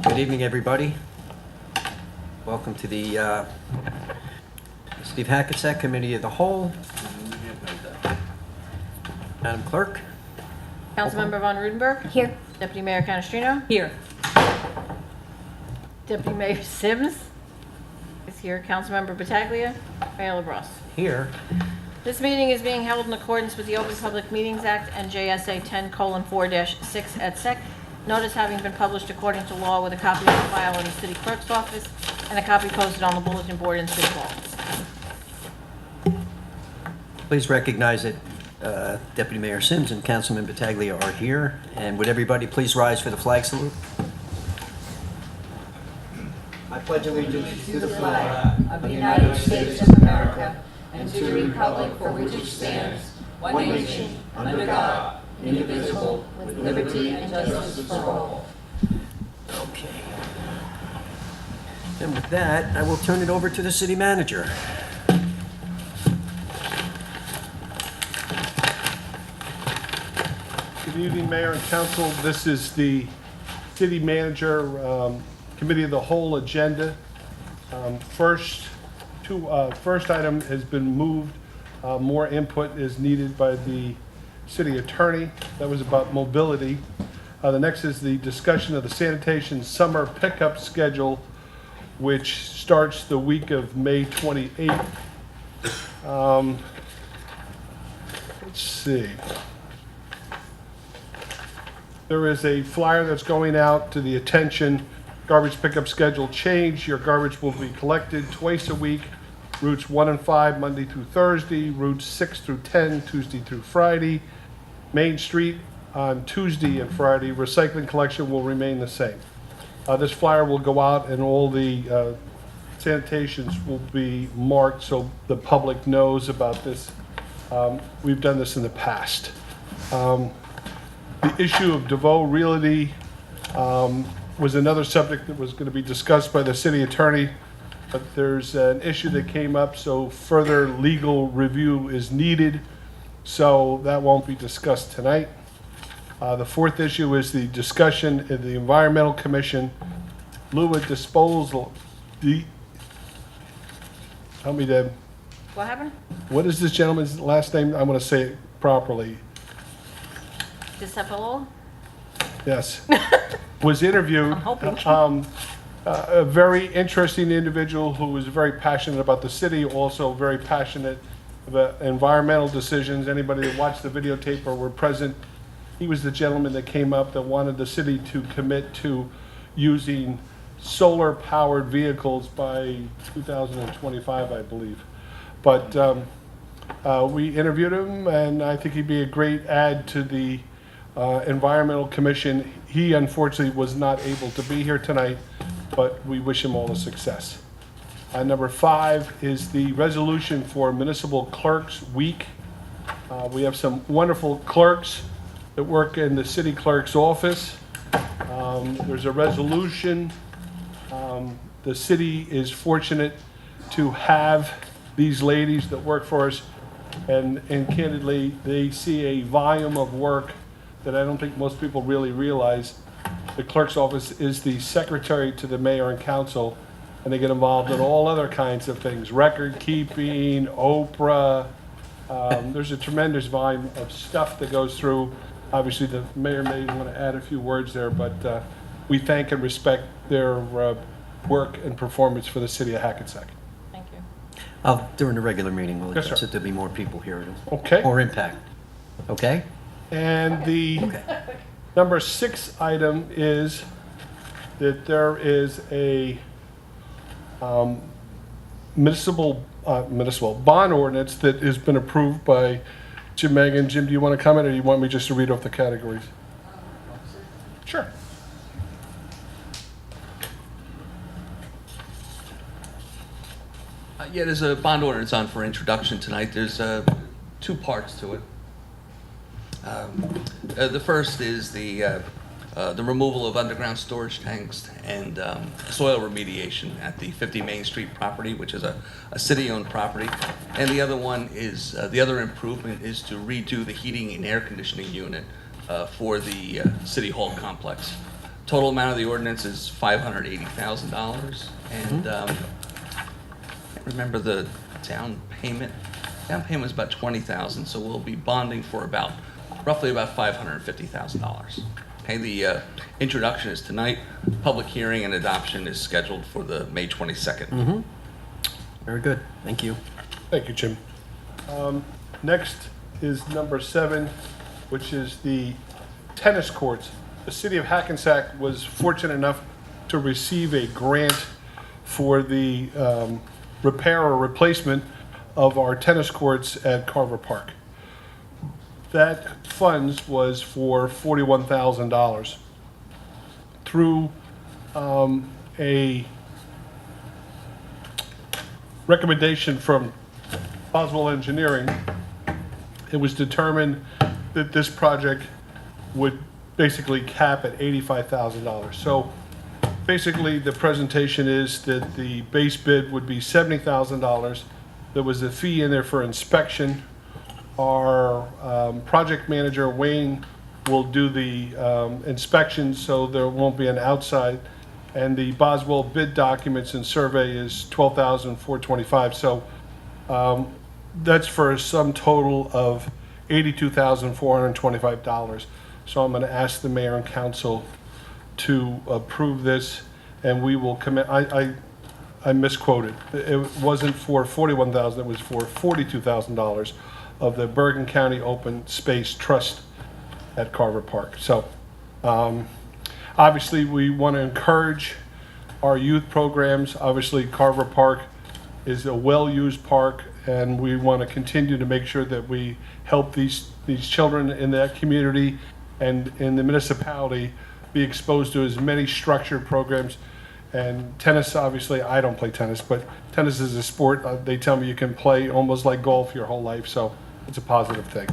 Good evening, everybody. Welcome to the Steve Hackensack Committee of the Whole. Madam Clerk? Councilmember Von Rudenberg. Here. Deputy Mayor Canestrino. Here. Deputy Mayor Sims is here. Councilmember Battaglia. Mayor LaBrosse. Here. This meeting is being held in accordance with the Open Public Meetings Act and JSA 10:4-6 et sec. Notice having been published according to law with a copy on file in the city clerk's office and a copy posted on the bulletin board in City Hall. Please recognize that Deputy Mayor Sims and Councilman Battaglia are here. And would everybody please rise for the flag salute? I pledge allegiance To the flag of the United States of America and to the republic for which it stands, one nation, under God, indivisible, with liberty and justice for all. Okay. And with that, I will turn it over to the city manager. Good evening, Mayor and Council. This is the City Manager Committee of the Whole agenda. First item has been moved. More input is needed by the City Attorney. That was about mobility. The next is the discussion of the sanitation summer pickup schedule, which starts the week of May 28th. Let's see. There is a flyer that's going out to the attention. Garbage pickup schedule change. Your garbage will be collected twice a week. Routes 1 and 5, Monday through Thursday. Routes 6 through 10, Tuesday through Friday. Main Street on Tuesday and Friday. Recycling collection will remain the same. This flyer will go out and all the sanitations will be marked so the public knows about this. We've done this in the past. The issue of DeVoe Realty was another subject that was going to be discussed by the city attorney, but there's an issue that came up, so further legal review is needed, so that won't be discussed tonight. The fourth issue is the discussion in the Environmental Commission, fluid disposal. Help me, Deb. What happened? What is this gentleman's last name? I'm going to say it properly. DeCepolo? Yes, was interviewed. I'm hoping. A very interesting individual who was very passionate about the city, also very passionate about environmental decisions. Anybody that watched the videotape or were present, he was the gentleman that came up that wanted the city to commit to using solar-powered vehicles by 2025, I believe. But we interviewed him, and I think he'd be a great add to the Environmental Commission. He unfortunately was not able to be here tonight, but we wish him all the success. Number 5 is the resolution for Municipal Clerks Week. We have some wonderful clerks that work in the city clerk's office. There's a resolution. The city is fortunate to have these ladies that work for us, and candidly, they see a volume of work that I don't think most people really realize. The clerk's office is the secretary to the mayor and council, and they get involved in all other kinds of things, record keeping, Oprah. There's a tremendous volume of stuff that goes through. Obviously, the mayor may want to add a few words there, but we thank and respect their work and performance for the city of Hackensack. Thank you. During the regular meeting, we'll Yes, sir. address it. There'll be more people here. Okay. More impact. Okay? And the number 6 item is that there is a municipal bond ordinance that has been approved by Jim Megan. Jim, do you want to comment, or do you want me just to read off the categories? Sure. Yeah, there's a bond ordinance on for introduction tonight. There's 2 parts to it. The first is the removal of underground storage tanks and soil remediation at the 50 Main Street property, which is a city-owned property. And the other one is, the other improvement is to redo the heating and air conditioning unit for the City Hall complex. Total amount of the ordinance is $580,000, and I can't remember the down payment. Down payment was about $20,000, so we'll be bonding for roughly about $550,000. Okay, the introduction is tonight. Public hearing and adoption is scheduled for the May 22nd. Very good. Thank you. Thank you, Jim. Next is number 7, which is the tennis courts. The city of Hackensack was fortunate enough to receive a grant for the repair or replacement of our tennis courts at Carver Park. That funds was for $41,000. Through a recommendation from Boswell Engineering, it was determined that this project would basically cap at $85,000. So basically, the presentation is that the base bid would be $70,000. There was a fee in there for inspection. Our project manager, Wayne, will do the inspection, so there won't be an outside. And the Boswell bid documents and survey is $12,425. So that's for a sum total of $82,425. So I'm going to ask the mayor and council to approve this, and we will commit. I misquoted. It wasn't for $41,000. It was for $42,000 of the Bergen County Open Space Trust at Carver Park. So obviously, we want to encourage our youth programs. Obviously, Carver Park is a well-used park, and we want to continue to make sure that we help these children in that community and in the municipality be exposed to as many structured programs. And tennis, obviously, I don't play tennis, but tennis is a sport. They tell me you can play almost like golf your whole life, so it's a positive thing.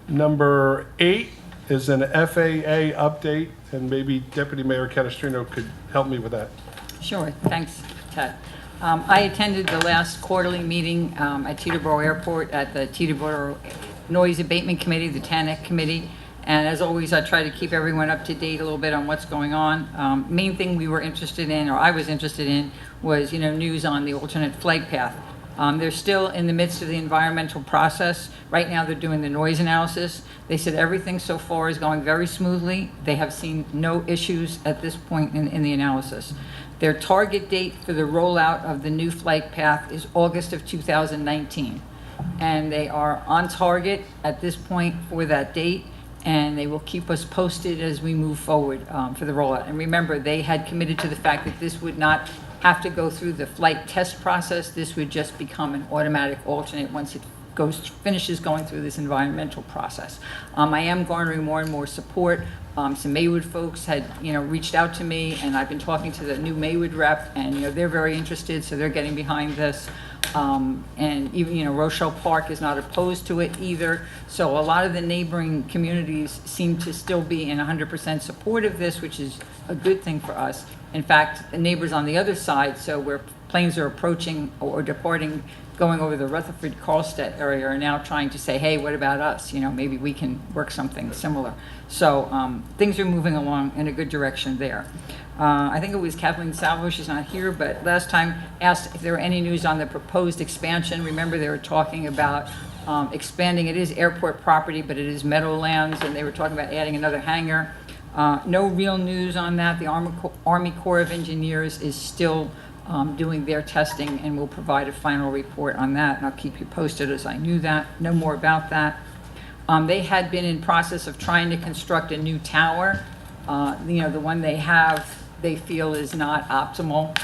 Number 8 is an FAA update, and maybe Deputy Mayor Canestrino could help me with that. Sure, thanks, Ted. I attended the last quarterly meeting at Teterboro Airport at the Teterboro Noise Abatement Committee, the TANEC committee. And as always, I try to keep everyone up to date a little bit on what's going on. Main thing we were interested in, or I was interested in, was news on the alternate flight path. They're still in the midst of the environmental process. Right now, they're doing the noise analysis. They said everything so far is going very smoothly. They have seen no issues at this point in the analysis. Their target date for the rollout of the new flight path is August of 2019. And they are on target at this point for that date, and they will keep us posted as we move forward for the rollout. And remember, they had committed to the fact that this would not have to go through the flight test process. This would just become an automatic alternate once it finishes going through this environmental process. I am garnering more and more support. Some Maywood folks had, reached out to me, and I've been talking to the new Maywood rep, and they're very interested, so they're getting behind this. And even, Rochelle Park is not opposed to it either. So a lot of the neighboring communities seem to still be in 100% support of this, which is a good thing for us. In fact, the neighbors on the other side, so where planes are approaching or departing, going over the Rutherford-Karlstedt area, are now trying to say, hey, what about us? Maybe we can work something similar. So things are moving along in a good direction there. I think it was Kathleen Salvo, she's not here, but last time asked if there were any news on the proposed expansion. Remember, they were talking about expanding. It is airport property, but it is Meadowlands, and they were talking about adding another hangar. No real news on that. The Army Corps of Engineers is still doing their testing and will provide a final report on that, and I'll keep you posted as I know more about that. They had been in process of trying to construct a new tower. The one they have, they feel is not optimal,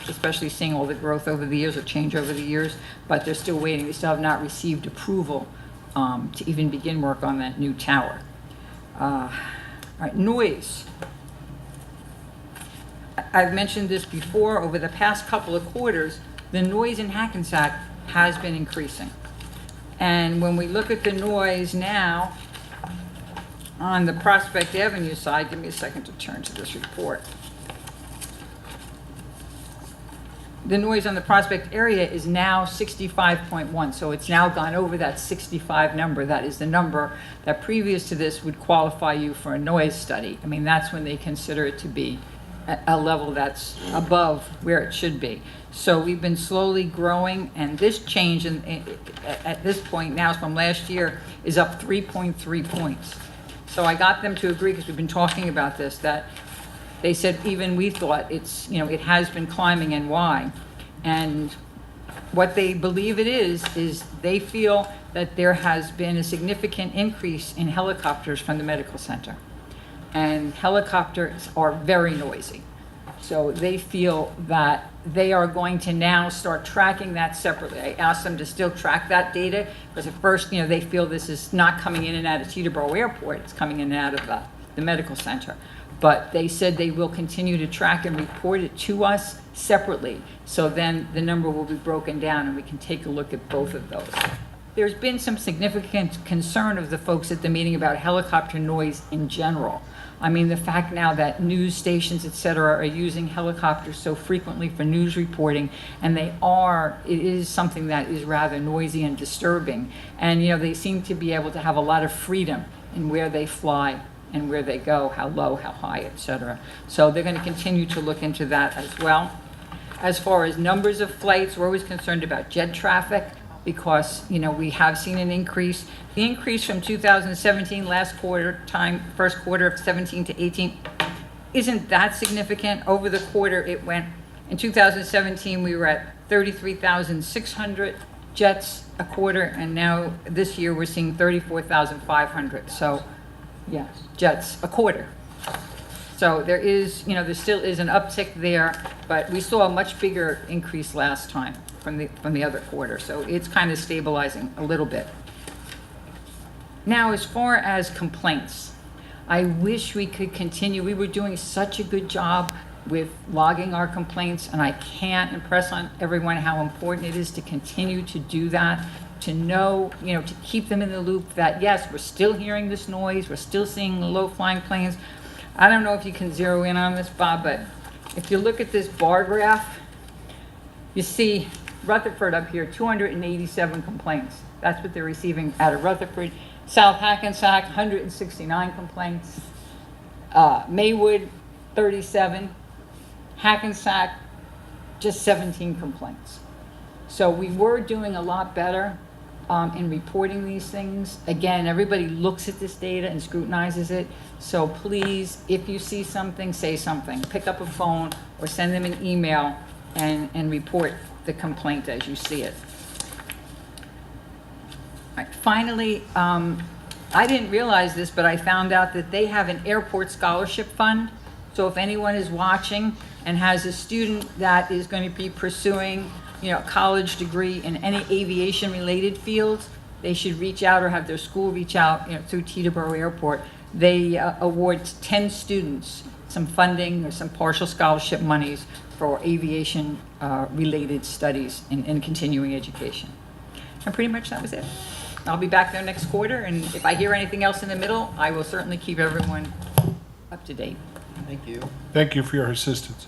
especially seeing all the growth over the years or change over the years, but they're still waiting. They still have not received approval to even begin work on that new tower. All right, noise. I've mentioned this before. Over the past couple of quarters, the noise in Hackensack has been increasing. And when we look at the noise now on the Prospect Avenue side, give me a second to turn to this report. the noise on the Prospect area is now 65.1, so it's now gone over that 65 number. That is the number that previous to this would qualify you for a noise study. I mean, that's when they consider it to be a level that's above where it should be. So we've been slowly growing, and this change at this point now from last year is up 3.3 points. So I got them to agree, because we've been talking about this, that they said even we thought it's, it has been climbing, and why. And what they believe it is they feel that there has been a significant increase in helicopters from the medical center. And helicopters are very noisy. So they feel that they are going to now start tracking that separately. I asked them to still track that data, because at first, they feel this is not coming in and out of Teterboro Airport, it's coming in and out of the medical center. But they said they will continue to track and report it to us separately. So then the number will be broken down, and we can take a look at both of those. There's been some significant concern of the folks at the meeting about helicopter noise in general. I mean, the fact now that news stations, et cetera, are using helicopters so frequently for news reporting, and it is something that is rather noisy and disturbing. And, they seem to be able to have a lot of freedom in where they fly and where they go, how low, how high, et cetera. So they're going to continue to look into that as well. As far as numbers of flights, we're always concerned about jet traffic, because, we have seen an increase. The increase from 2017, first quarter of 17 to 18, isn't that significant. Over the quarter, it went, in 2017, we were at 33,600 jets a quarter, and now this year we're seeing 34,500. So, yeah, jets a quarter. So there is, there still is an uptick there, but we saw a much bigger increase last time from the other quarter. So it's kind of stabilizing a little bit. Now, as far as complaints, I wish we could continue. We were doing such a good job with logging our complaints, and I can't impress on everyone how important it is to continue to do that, to know, to keep them in the loop that, yes, we're still hearing this noise, we're still seeing low-flying planes. I don't know if you can zero in on this, Bob, but if you look at this bar graph, you see Rutherford up here, 287 complaints. That's what they're receiving out of Rutherford. South Hackensack, 169 complaints. Maywood, 37. Hackensack, just 17 complaints. So we were doing a lot better in reporting these things. Again, everybody looks at this data and scrutinizes it. So please, if you see something, say something. Pick up a phone or send them an email and report the complaint as you see it. All right, finally, I didn't realize this, but I found out that they have an airport scholarship fund. So if anyone is watching and has a student that is going to be pursuing, a college degree in any aviation-related fields, they should reach out or have their school reach out, through Teterboro Airport. They award 10 students some funding or some partial scholarship monies for aviation-related studies in continuing education. And pretty much that was it. I'll be back there next quarter, and if I hear anything else in the middle, I will certainly keep everyone up to date. Thank you. Thank you for your assistance.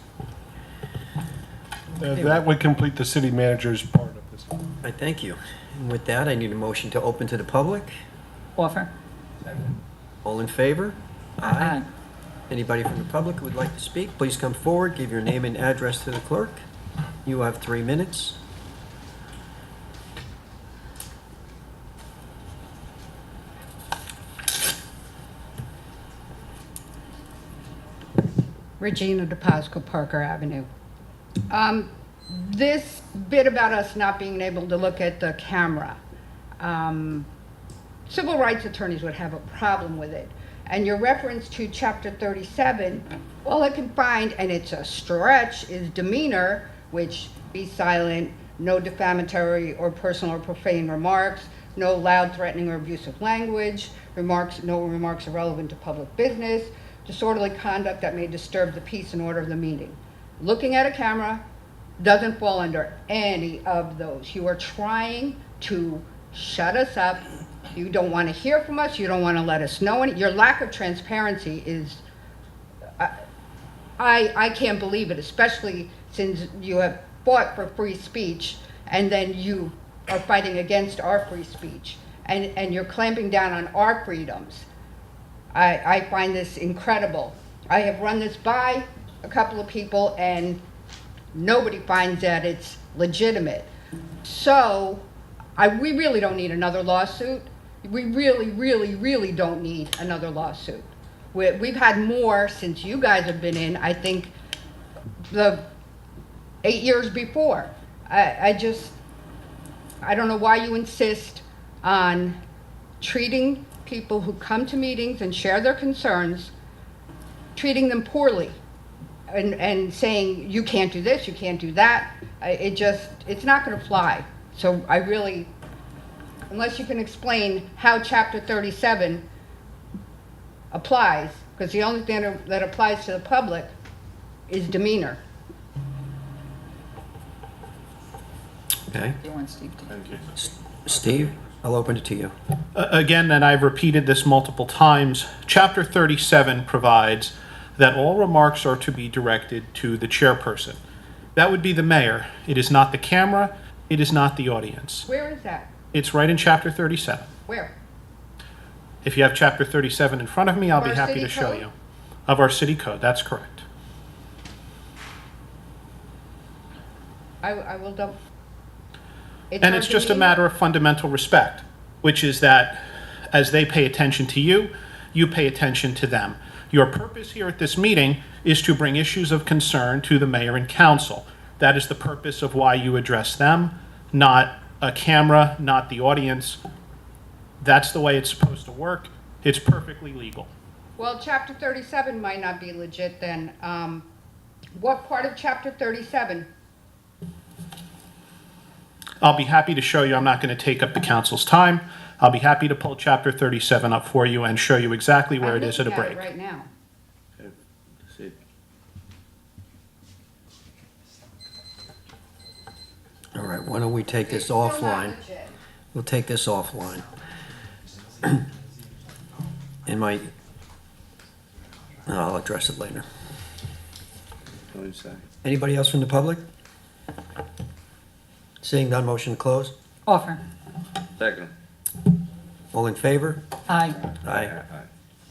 That would complete the city manager's part of this. I thank you. And with that, I need a motion to open to the public. Offer? All in favor? Aye. Anybody from the public who would like to speak, please come forward, give your name and address to the clerk. You have 3 minutes. Regina DePasco, Parker Avenue. This bit about us not being able to look at the camera, civil rights attorneys would have a problem with it. And your reference to Chapter 37, all I can find, and it's a stretch, is demeanor, which be silent, no defamatory or personal or profane remarks, no loud, threatening, or abusive language, no remarks irrelevant to public business, disorderly conduct that may disturb the peace and order of the meeting. Looking at a camera doesn't fall under any of those. You are trying to shut us up. You don't want to hear from us. You don't want to let us know your lack of transparency is, I can't believe it, especially since you have fought for free speech, and then you are fighting against our free speech, and you're clamping down on our freedoms. I find this incredible. I have run this by a couple of people, and nobody finds that it's legitimate. So, we really don't need another lawsuit. We really, really, really don't need another lawsuit. We've had more since you guys have been in, I think, the 8 years before. I don't know why you insist on treating people who come to meetings and share their concerns, treating them poorly, and saying, you can't do this, you can't do that. It's not gonna fly. So I really, unless you can explain how Chapter 37 applies, because the only thing that applies to the public is demeanor. Okay. Do you want Steve to? Steve, I'll open it to you. Again, and I've repeated this multiple times, Chapter 37 provides that all remarks are to be directed to the chairperson. That would be the mayor. It is not the camera. It is not the audience. Where is that? It's right in Chapter 37. Where? If you have Chapter 37 in front of me, I'll Of be our happy city to show code? you. Of our city code, that's correct. I will double. And it's just a matter of fundamental respect, which is that as they pay attention to you, you pay attention to them. Your purpose here at this meeting is to bring issues of concern to the mayor and council. That is the purpose of why you address them, not a camera, not the audience. That's the way it's supposed to work. It's perfectly legal. Well, Chapter 37 might not be legit then. What part of Chapter 37? I'll be happy to show you. I'm not going to take up the council's time. I'll be happy to pull Chapter 37 up for you and show you exactly where it is at a I'm looking break. at it right now. All right, why don't we take this It's still not offline? legit. We'll take this offline. I'll address it later. Anybody else from the public? Seeing none, motion to close. Offer. Second. All in favor? Aye. Aye.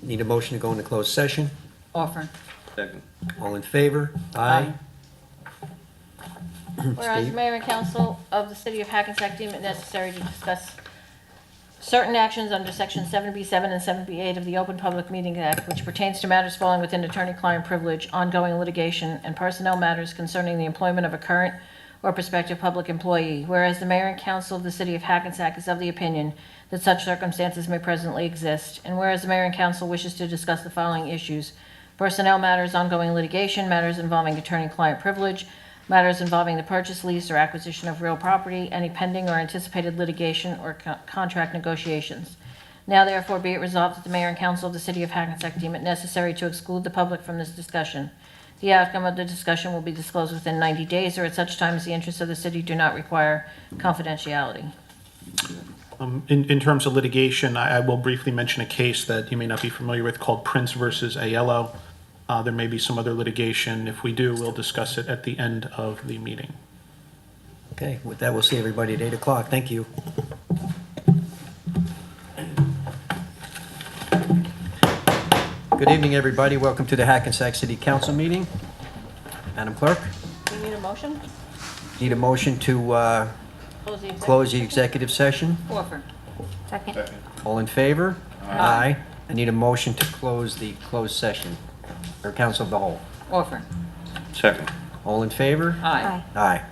Need a motion to go into closed session? Offer. Second. All in favor? Aye. Whereas Steve? Mayor and Council of the City of Hackensack deem it necessary to discuss certain actions under Section 7B7 and 7B8 of the Open Public Meetings Act, which pertains to matters falling within attorney-client privilege, ongoing litigation, and personnel matters concerning the employment of a current or prospective public employee. Whereas the Mayor and Council of the City of Hackensack is of the opinion that such circumstances may presently exist, and whereas the Mayor and Council wishes to discuss the following issues: personnel matters, ongoing litigation, matters involving attorney-client privilege, matters involving the purchase, lease, or acquisition of real property, any pending or anticipated litigation or contract negotiations. Now therefore be it resolved that the Mayor and Council of the City of Hackensack deem it necessary to exclude the public from this discussion. The outcome of the discussion will be disclosed within 90 days or at such time as the interests of the city do not require confidentiality. In terms of litigation, I will briefly mention a case that you may not be familiar with called Prince versus Aiello. There may be some other litigation. If we do, we'll discuss it at the end of the meeting. Okay, with that, we'll see everybody at 8 o'clock. Thank you. Good evening, everybody. Welcome to the Hackensack City Council meeting. Madam Clerk, Do you need a motion? need a motion to close the executive session. Offer. Second. All in favor? Aye. I need a motion to close the closed session, or council of the whole. Offer. Second. All in favor? Aye. Aye.